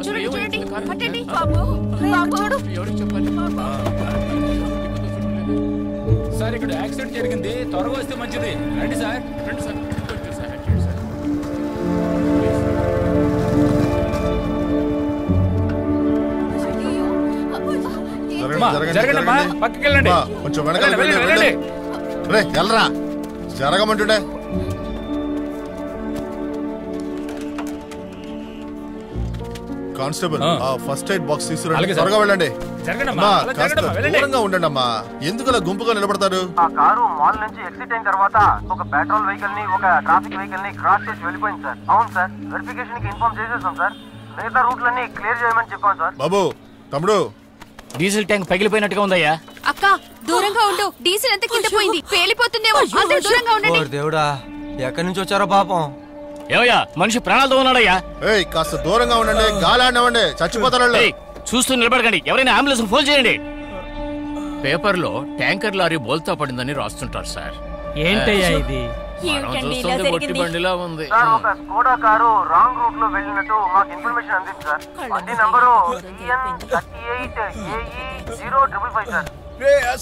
చూడండి పట్టండి బాబు చూడు సార్ ఇక్కడ యాక్సిడెంట్ జరిగింది, త్వరగా వస్తే మంచిది. రండి సార్. రండి సార్. జరగండి, పక్కకి వెళ్ళండి. కొంచెం వెళ్ళండి. వెళ్ళరా, జరగమంటుండే. కానిస్టేబుల్ ఫస్ట్ ఎయిడ్ బాక్స్ తీసుకురండి, త్వరగా వెళ్ళండి. దూరంగా ఉండండి అమ్మా, ఎందుకు గుంపుగా నిలబడతారు? ఆ కారు మాల్ నుంచి ఎగ్జిట్ అయిన తర్వాత ఒక పెట్రోల్ వెహికల్ ని ఒక ట్రాఫిక్ వెహికల్ ని క్రాస్ చేసి వెళ్ళిపోయింది సార్. అవును సార్, వెరిఫికేషన్ కి ఇన్ఫార్మ్ చేసేసాం సార్. మిగతా రూట్లన్నీ క్లియర్ చేయమని చెప్పాం సార్. బాబు, తమ్ముడు, డీజిల్ ట్యాంక్ పగిలిపోయినట్టుగా ఉందయ్యా. అక్క దూరంగా ఉండు, డీజిల్ అంతా కింద పోయింది, పేలిపోతుందేమో. అందరూ దూరంగా ఉండండి. దేవుడా, ఎక్కడి నుంచి వచ్చారో పాపం. ఏవయ్యా, మనిషి ప్రాణాలతో ఉన్నాడయ్యా. కాస్త దూరంగా ఉండండి, గాలాడినవ్వండి, చచ్చిపోతాడు. చూస్తూ నిలబడకండి, ఎవరైనా అంబులెన్స్ ఫోన్ చేయండి. పేపర్లో ట్యాంకర్ లారీ బోల్తా పడిందని రాస్తుంటారు సార్. ఏంటయ్యా ఇది? ఒట్టి బండిలా ఉంది. సార్, ఒక స్కోడా కారు రాంగ్ రూట్ లో వెళ్ళినట్టు మాకు ఇన్ఫర్మేషన్ అందింది సార్. బండి నంబరు EN38AE055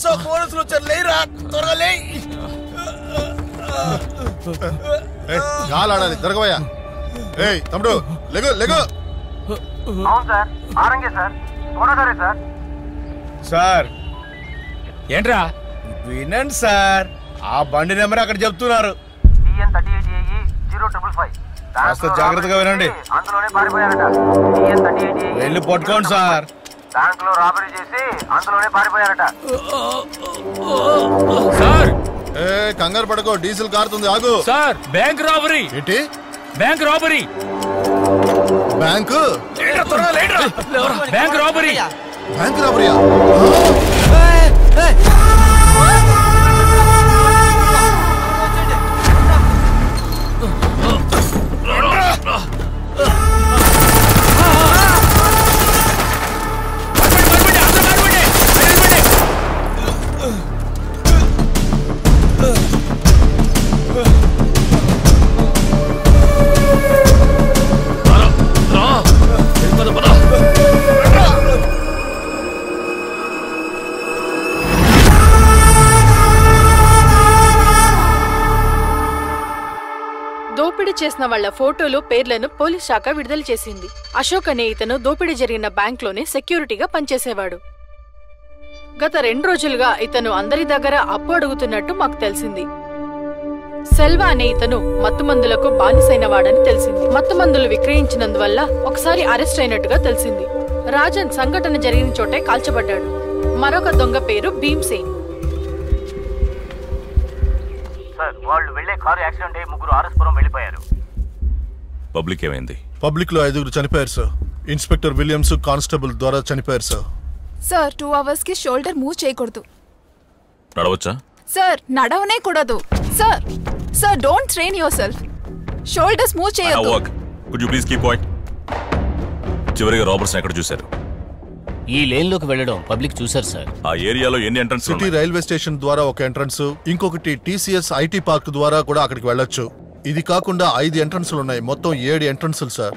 సార్. పోలీసులు వచ్చారు, లేరా, త్వరగా లే. గాలాడాలి, జరగవయ్యా. తమ్ముడు, లెగు లెగు. అవును సార్, ఆరంగే సార్, స్కోడా కారే సార్. సార్ ఏంట్రా? వినండి సార్, ఆ బండి నెంబర్ అక్కడ చెప్తున్నారు. EN38AE055. కాస్త జాగ్రత్తగా వినండి. అందులోనే పారిపోయారట. EN38AE వెళ్ళి పట్టుకోండి సార్. బ్యాంక్ లో రాబరీ చేసి అందులోనే పారిపోయారట సార్. కంగారు పడకో, డీజిల్ కారుతుంది, ఆగు. Sir, bank robbery. ఏంటి? Bank robbery. Bank? Bank robbery. Bank రాబరీయా? దోపిడీ చేసిన వాళ్ల ఫోటోలు, పేర్లను పోలీస్ శాఖ విడుదల చేసింది. అశోక్ అనే ఇతను దోపిడీ జరిగిన బ్యాంక్లోనే సెక్యూరిటీగా పనిచేసేవాడు. గత 2 రోజులుగా ఇతను అందరి దగ్గర అప్పు అడుగుతున్నట్టు మాకు తెలిసింది. సెల్వా అనే ఇతను మత్తుమందులకు బానిసైన వాడని తెలిసింది. మత్తుమందులు విక్రయించినందువల్ల ఒకసారి అరెస్ట్ అయినట్టుగా తెలిసింది. రాజన్ సంఘటన జరిగిన చోటే కాల్చబడ్డాడు. మరొక దొంగ పేరు భీమ్సేన్. సార్, వాళ్ళు వెళ్లే కారు యాక్సిడెంట్ అయ్యి 3 ఆర్ఎస్పురం వెళ్ళిపోయారు. పబ్లిక్ ఏమైంది? పబ్లిక్ లో 5 చనిపోయారు సార్. ఇన్స్పెక్టర్ విలియమ్స్, కానిస్టేబుల్ ద్వారా చనిపోయారు సార్. సార్, 2 hours కి షోల్డర్ మూవ్ చేయకూడదు. నడవచ్చా? సార్, నడవనే కూడదు. Sir, sir, don't train yourself. Shoulders move చేయొద్దు. Could you please keep quiet? చివరిగా రాబర్స్ ఎక్కడ చూశారు? ఈ లేన్ లోకి వెళ్ళడం పబ్లిక్ చూశారు సార్. ఆ ఏరియాలో ఎన్ని ఎంట్రన్స్? సిటీ రైల్వే స్టేషన్ ద్వారా ఒక ఎంట్రన్స్, ఇంకొకటి TCS IT పార్క్ ద్వారా కూడా అక్కడికి వెళ్ళొచ్చు. ఇది కాకుండా 5 ఎంట్రన్స్లు ఉన్నాయి, మొత్తం 7 ఎంట్రన్స్లు సార్.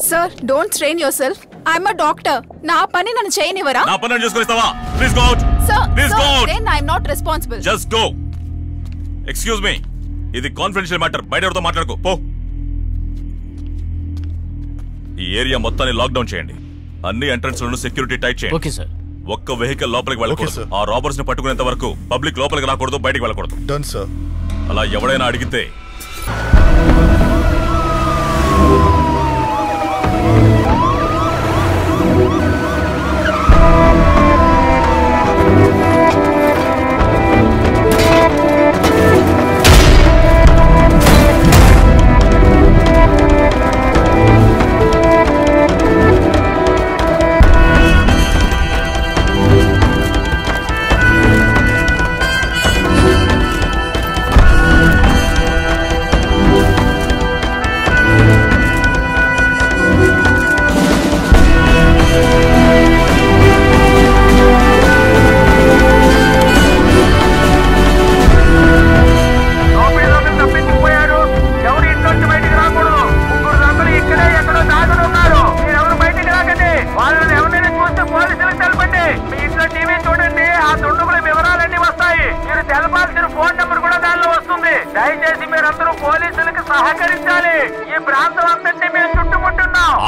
Sir, don't train yourself. I'm a doctor. నా పని నన్ను చేయనివరా? నా పని చేసుకొస్తావా? Please go out. Sir, please go out. Then I'm not responsible. Just go. Excuse me, ఇది కాన్ఫిడెన్షియల్ మ్యాటర్, బయట ఎవరితో మాట్లాడుకో పో. ఈ ఏరియా మొత్తాన్ని లాక్డౌన్ చేయండి. అన్ని ఎంట్రన్స్లను సెక్యూరిటీ టైట్ చేయండి. Okay sir. ఒక్క వెహికల్ లోపలికి వెళ్ళకూడదు. ఆ రాబర్స్ ని పట్టుకునేంత వరకు పబ్లిక్ లోపలికి రాకూడదు, బయటికి వెళ్ళకూడదు. Done sir. అలా ఎవడైనా అడిగితే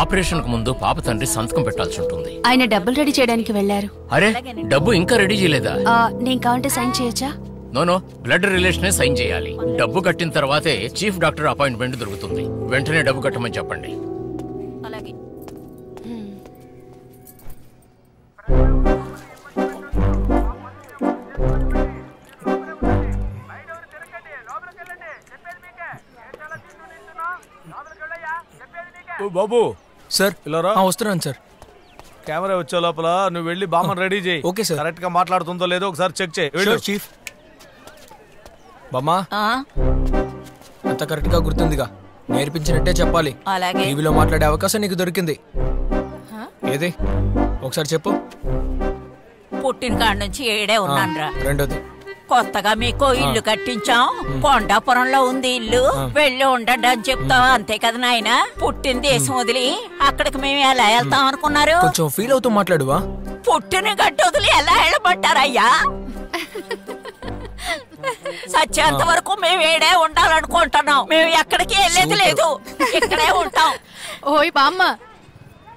ఆపరేషన్ కు ముందు పాప తండ్రి సంతకం పెట్టాల్సి ఉంటుంది. ఆయన డబ్బులు రెడీ చేయడానికి వెళ్లారు. అరే, డబ్బు ఇంకా రెడీ చేయలేదా? నేను కావాలంటే సైన్ చేయొచ్చా? నో, బ్లడ్ రిలేషనే సైన్ చేయాలి. డబ్బు కట్టిన తర్వాతే చీఫ్ డాక్టర్ అపాయింట్మెంట్ దొరుకుతుంది. వెంటనే డబ్బు కట్టమని చెప్పండి. అలాగే. బాబు సార్ ఇలారా. వస్తున్నాను సార్. కెమెరా వచ్చే లోపల నువ్వు వెళ్ళి బామ్మని రెడీ చేయి. Okay sir. కరెక్ట్ గా మాట్లాడుతుందో లేదో ఒకసారి చెక్ చేయి. చీఫ్ బామ్మా అంత కరెక్ట్ గా గుర్తుందిగా, నేర్పించినట్టే చెప్పాలి. టీవీలో మాట్లాడే అవకాశం నీకు దొరికింది. ఏది ఒకసారి చెప్పు. పుట్టిన కాడ నుంచి ఏడే ఉన్నాన్రా. రెండోది, కొత్తగా మీకు ఇల్లు కట్టించాం, కొండాపురంలో ఉంది ఇల్లు, వెళ్ళి ఉండండి అని చెప్తావా? అంతే కదా నాయన. పుట్టిన దేశం వదిలి అక్కడికి మేము ఎలా వెళ్తాం అనుకున్నారు? కొంచెం ఫీల్ అవుతూ మాట్లాడువా? పుట్టిన గడ్డి వదిలి ఎలా వెళ్ళబట్టారయ్యా? సత్యంత వరకు మేము ఏడే ఉండాలనుకుంటున్నాం. మేము ఎక్కడికి వెళ్ళేది లేదు, ఇక్కడే ఉంటాం. ఓయ్ బామ్మ,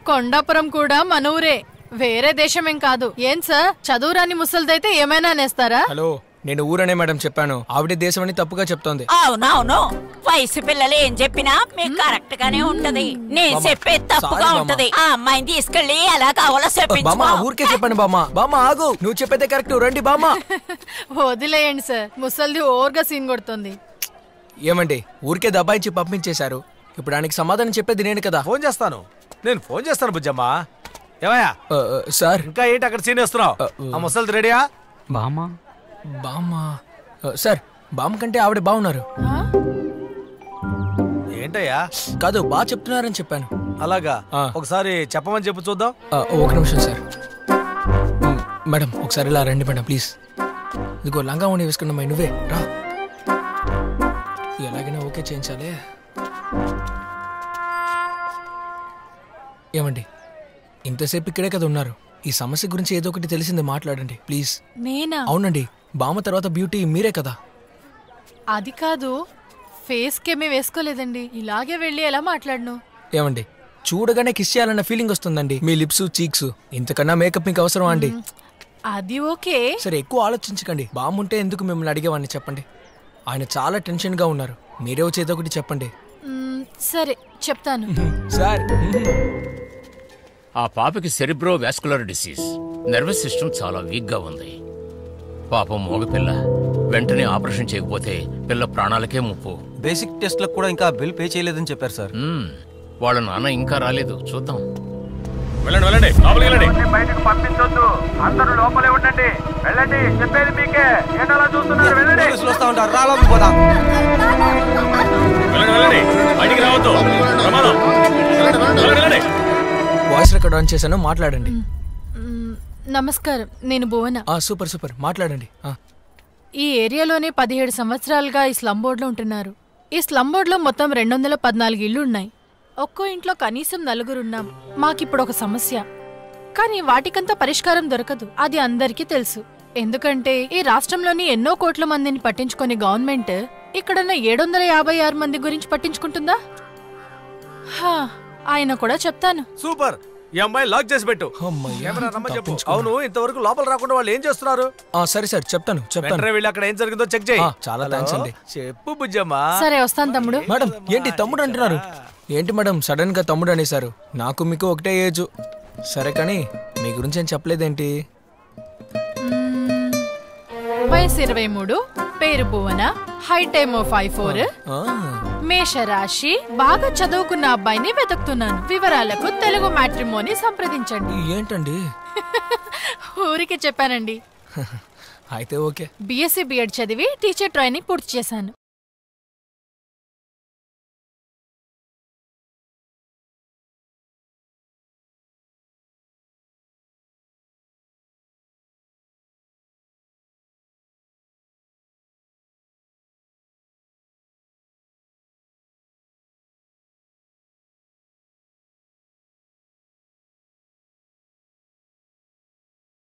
కొండాపురం కూడా మన ఊరే, వేరే దేశమేం కాదు. ఏం సార్, చదువురాని ముసలిదైతే ఏమైనా నేస్తారా? హలో, నేను ఊరనే మేడం చెప్పాను. ఆవిడ దేశం అని తప్పుగా చెప్తోంది. అవునవును, వయసు పిల్లలు ఏం చెప్పినా మీకు కరెక్ట్ గానే ఉంటది. నేను చెప్పేది తప్పుగా ఉంటది. ఆ అమ్మాయిని తీసుకెళ్లి ఎలా కావాలో బామ్మ, ఊరికే చెప్పండి బామ్మ. బామ్మ ఆగు, నువ్వు చెప్పేదే కరెక్ట్. రండి బామ్మ. వదిలేయండి సార్, ముసలిది ఓవర్గా సీన్ కొడుతుంది. ఏమండి, ఊరికే దబాయించి పంపించేశారు. ఇప్పుడు ఆయనకి సమాధానం చెప్పేది నేను కదా. ఫోన్ చేస్తాను, నేను ఫోన్ చేస్తాను బుజ్జమ్మా. ఏమయ్యా సార్, ఇంకా ఏంటి అక్కడ సీన్ వేస్తున్నావు? ఆ ముసలిది రెడీయా? బామ్మ సార్, బామ్మ కంటే ఆవిడ బాగున్నారు. ఏంటయ్యా? కాదు, బాగా చెప్తున్నారని చెప్పాను. అలాగా, ఒకసారి చెప్పమని చెప్పు చూద్దాం. ఒక నిమిషం సార్. మేడం ఒకసారి ఇలా రండి మేడం ప్లీజ్. ఇదిగో లంగా ఉండి వేసుకున్నా నువ్వే రా. ఎలాగైనా ఓకే చేయించాలి. ఏమండి, ఇంతసేపు ఇక్కడే కదా ఉన్నారు. ఈ సమస్య గురించి ఏదో ఒకటి తెలిసింది మాట్లాడండి ప్లీజ్. నేనా? అవునండి, బామ్మ తర్వాత బ్యూటీ మీరే కదా. అది కాదు, ఫేస్ కేమీ వేసుకోలేదండి. ఇలాగే వెళ్ళి ఎలా మాట్లాడను? ఏమండి, చూడగానే కిస్ చేయాలన్న ఫీలింగ్ వస్తుందండి. మీ లిప్స్, చీక్స్, ఇంతకన్నా మేకప్ మీకు అవసరమా అండి? అది ఓకే. సరే, ఎక్కువ ఆలోచించకండి. బామ్ముంటే ఎందుకు మిమ్మల్ని అడిగేవాడిని చెప్పండి. ఆయన చాలా టెన్షన్ గా ఉన్నారు. మీరే వచ్చి ఏదో ఒకటి చెప్పండి. సరే చెప్తాను సార్. ఆ పాపకి cerebro vascular disease, nervous system చాలా వీక్ గా ఉంది. పాపం మోగపిల్ల, వెంటనే ఆపరేషన్ చేయకపోతే పిల్ల ప్రాణాలకే ముప్పు. బేసిక్ టెస్ట్లకు కూడా ఇంకా బిల్ పే చేయలేదని చెప్పారు సార్. వాళ్ళ నాన్న ఇంకా రాలేదు, చూద్దాం. వెళ్ళండి వెళ్ళండి, లోపలికి వెళ్ళండి. బయటకు పంపించొద్దు, అందరూ లోపలే ఉండండి. వెళ్ళండి, చెప్పేది మీకే. ఏంటలా చూస్తున్నారు? వెళ్ళండి. వస్తా ఉంటారు, రా లోపలికి పోదాం. వెళ్ళండి వెళ్ళండి, బయటికి రావద్దు. వెళ్ళండి. వాయిస్ రికార్డ్ ఆన్ చేశాను, మాట్లాడండి. నమస్కారం, నేను భువన. సూపర్ సూపర్, మాట్లాడండి. ఈ ఏరియాలోనే 17 సంవత్సరాలుగా ఈ స్లమ్ బోర్డులో ఉంటున్నారు. ఈ స్లమ్ బోర్డులో మొత్తం 214 ఇళ్లు ఉన్నాయి. ఒక్కో ఇంట్లో కనీసం 4 ఉన్నాం. మాకిప్పుడు ఒక సమస్య, కానీ వాటికంతా పరిష్కారం దొరకదు. అది అందరికీ తెలుసు. ఎందుకంటే ఈ రాష్ట్రంలోని ఎన్నో కోట్ల మందిని పట్టించుకునే గవర్నమెంట్ ఇక్కడున్న 756 మంది గురించి పట్టించుకుంటుందా? ఆయన కూడా చెప్తాను. సూపర్, ఈ అమ్మాయి లాక్ చేసి పెట్టు. చెప్పు. అవును, ఇంతవరకు లోపల రాకుండా వాళ్ళు ఏం చేస్తున్నారు? సరే సార్, చెప్తాను. వెళ్ళి అక్కడ ఏం జరిగిందో చెక్ చేయి. చాలా థ్యాంక్స్ అండి. చెప్పు బుజ్జమ్మా. సరే వస్తాను తమ్ముడు. మేడం, ఏంటి తమ్ముడు అంటున్నారు? ఏంటి మేడం సడన్ గా తమ్ముడు అనేసారు? నాకు మీకు ఒకటే ఏజ్. సరే, కానీ మీ గురించి ఏం చెప్పలేదేంటి? వయసు 23, పేరు భువన, హైట్ ఏమో 5'4", మేషరాశి, బాగా చదువుకున్న అబ్బాయిని వెతుకుతున్నాను. వివరాలకు తెలుగు మ్యాట్రిమోని సంప్రదించండి. ఏంటండి? ఊరికి చెప్పానండి. అయితే ఓకే. BSc B.Ed చదివి టీచర్ ట్రైనింగ్ పూర్తి చేశాను.